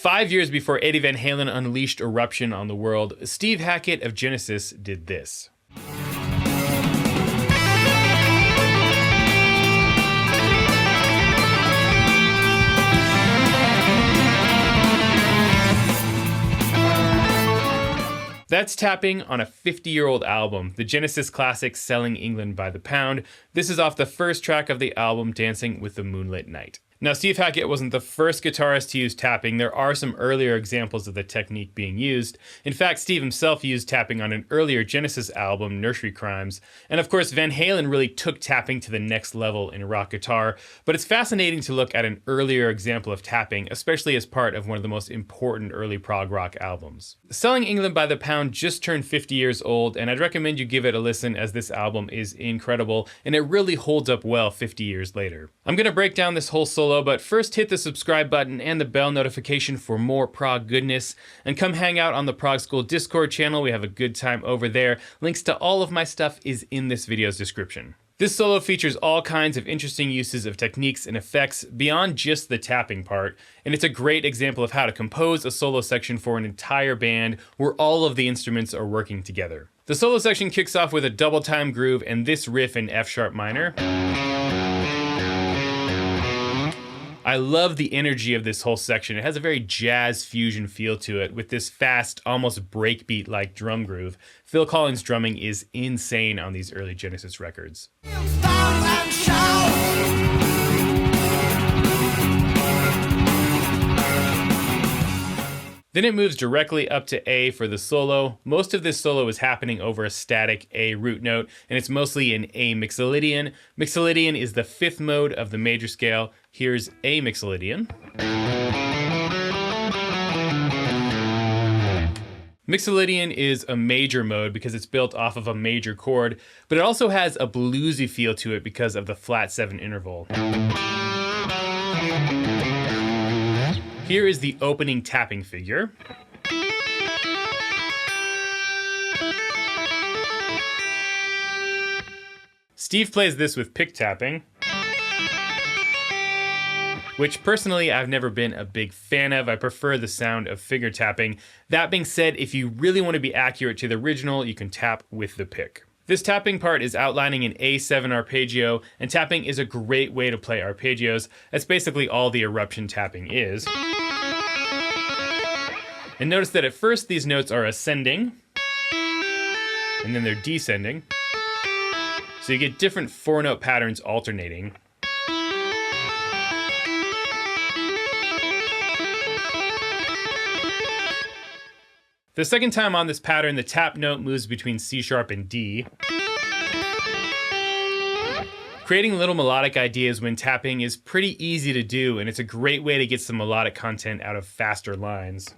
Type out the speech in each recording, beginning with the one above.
5 years before Eddie Van Halen unleashed Eruption on the world, Steve Hackett of Genesis did this. That's tapping on a 50-year-old album, the Genesis classic Selling England by the Pound. This is off the first track of the album, Dancing with the Moonlit Knight. Now, Steve Hackett wasn't the first guitarist to use tapping. There are some earlier examples of the technique being used. In fact, Steve himself used tapping on an earlier Genesis album, Nursery Crimes. And of course, Van Halen really took tapping to the next level in rock guitar. But it's fascinating to look at an earlier example of tapping, especially as part of one of the most important early prog rock albums. Selling England by the Pound just turned 50 years old, and I'd recommend you give it a listen as this album is incredible, and it really holds up well 50 years later. I'm going to break down this whole solo, but first hit the subscribe button and the bell notification for more prog goodness, and come hang out on the Prog School Discord channel. We have a good time over there. Links to all of my stuff is in this video's description. This solo features all kinds of interesting uses of techniques and effects beyond just the tapping part, and it's a great example of how to compose a solo section for an entire band where all of the instruments are working together. The solo section kicks off with a double time groove and this riff in F sharp minor. I love the energy of this whole section. It has a very jazz fusion feel to it with this fast, almost breakbeat-like drum groove. Phil Collins' drumming is insane on these early Genesis records. Then it moves directly up to A for the solo. Most of this solo is happening over a static A root note, and it's mostly in A mixolydian. Mixolydian is the fifth mode of the major scale. Here's A mixolydian. Mixolydian is a major mode because it's built off of a major chord, but it also has a bluesy feel to it because of the flat 7 interval. Here is the opening tapping figure. Steve plays this with pick tapping, which personally I've never been a big fan of. I prefer the sound of finger tapping. That being said, if you really want to be accurate to the original, you can tap with the pick. This tapping part is outlining an A7 arpeggio, and tapping is a great way to play arpeggios. That's basically all the Eruption tapping is. And notice that at first these notes are ascending, and then they're descending. So you get different 4-note patterns alternating. The second time on this pattern, the tap note moves between C sharp and D. Creating little melodic ideas when tapping is pretty easy to do, and it's a great way to get some melodic content out of faster lines.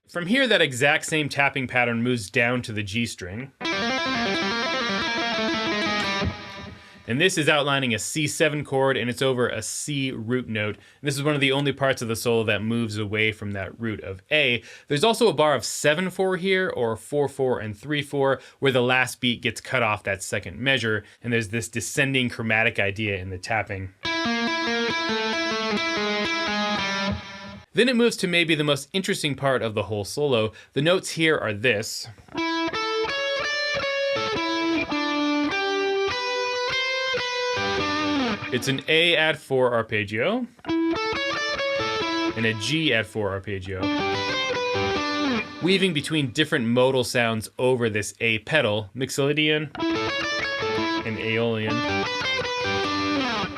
From here, that exact same tapping pattern moves down to the G string. And this is outlining a C7 chord, and it's over a C root note. And this is one of the only parts of the solo that moves away from that root of A. There's also a bar of 7/4 here, or 4/4 and 3/4, where the last beat gets cut off that second measure, and there's this descending chromatic idea in the tapping. Then it moves to maybe the most interesting part of the whole solo. The notes here are this. It's an A add 4 arpeggio and a G add 4 arpeggio, weaving between different modal sounds over this A pedal, mixolydian and aeolian.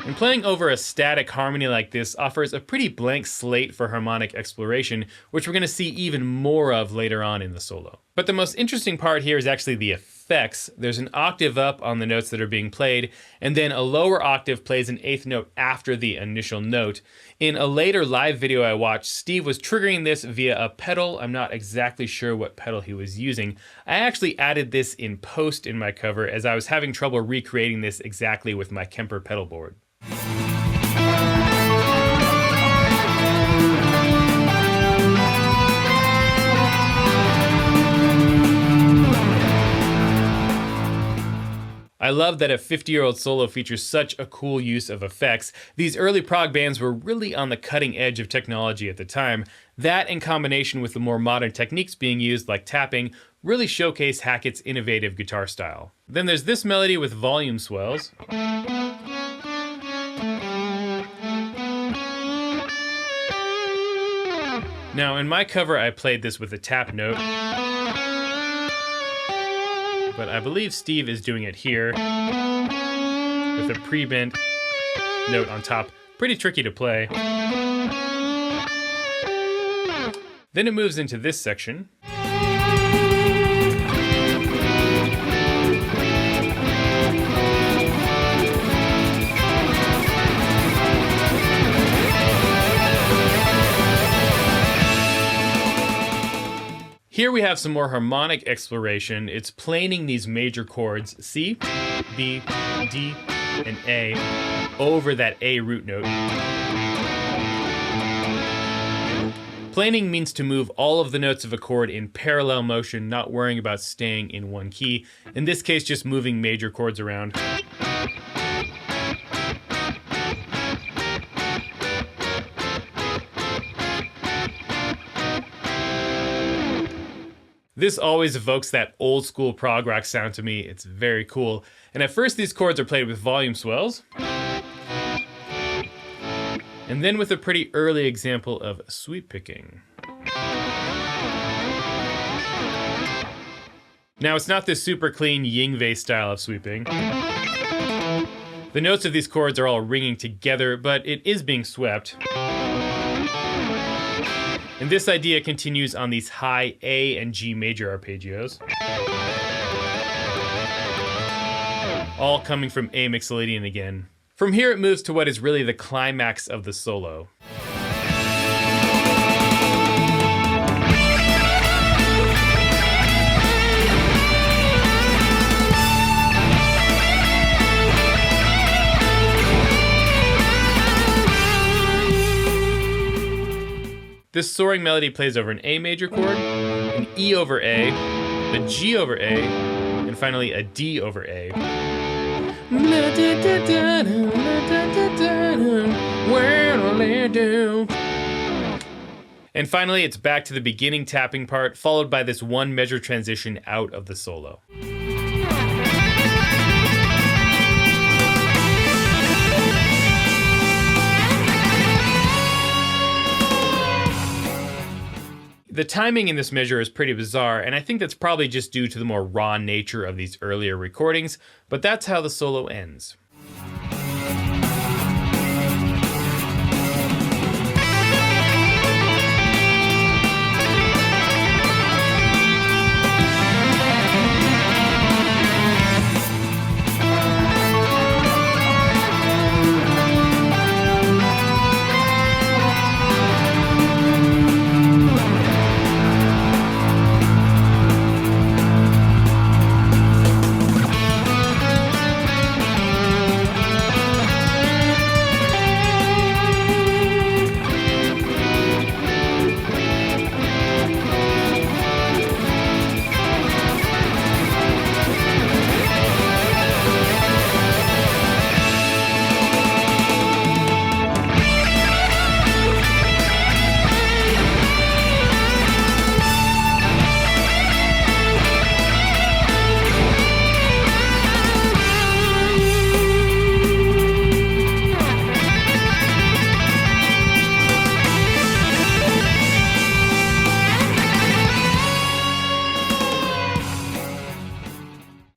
And playing over a static harmony like this offers a pretty blank slate for harmonic exploration, which we're going to see even more of later on in the solo. But the most interesting part here is actually the effects. There's an octave up on the notes that are being played, and then a lower octave plays an eighth note after the initial note. In a later live video I watched, Steve was triggering this via a pedal. I'm not exactly sure what pedal he was using. I actually added this in post in my cover as I was having trouble recreating this exactly with my Kemper pedal board. I love that a 50-year-old solo features such a cool use of effects. These early prog bands were really on the cutting edge of technology at the time. That, in combination with the more modern techniques being used, like tapping, really showcase Hackett's innovative guitar style. Then there's this melody with volume swells. Now, in my cover, I played this with a tap note, but I believe Steve is doing it here with a pre-bent note on top. Pretty tricky to play. Then it moves into this section. Here we have some more harmonic exploration. It's planing these major chords, C, B, D, and A, over that A root note. Planing means to move all of the notes of a chord in parallel motion, not worrying about staying in one key. In this case, just moving major chords around. This always evokes that old school prog rock sound to me. It's very cool. And at first these chords are played with volume swells. And then with a pretty early example of sweep picking. Now it's not this super clean Yngwie style of sweeping. The notes of these chords are all ringing together, but it is being swept. And this idea continues on these high A and G major arpeggios, all coming from A mixolydian again. From here it moves to what is really the climax of the solo. This soaring melody plays over an A major chord, an E over A, a G over A, and finally a D over A. And finally, it's back to the beginning tapping part, followed by this one measure transition out of the solo. The timing in this measure is pretty bizarre, and I think that's probably just due to the more raw nature of these earlier recordings, but that's how the solo ends.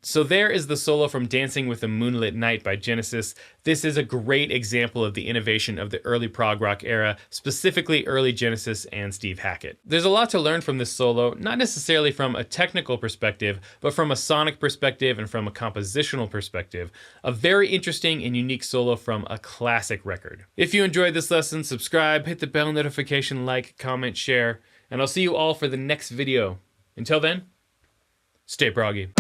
So there is the solo from Dancing with the Moonlit Knight by Genesis. This is a great example of the innovation of the early prog rock era, specifically early Genesis and Steve Hackett. There's a lot to learn from this solo, not necessarily from a technical perspective, but from a sonic perspective and from a compositional perspective. A very interesting and unique solo from a classic record. If you enjoyed this lesson, subscribe, hit the bell notification, like, comment, share, and I'll see you all for the next video. Until then, stay proggy.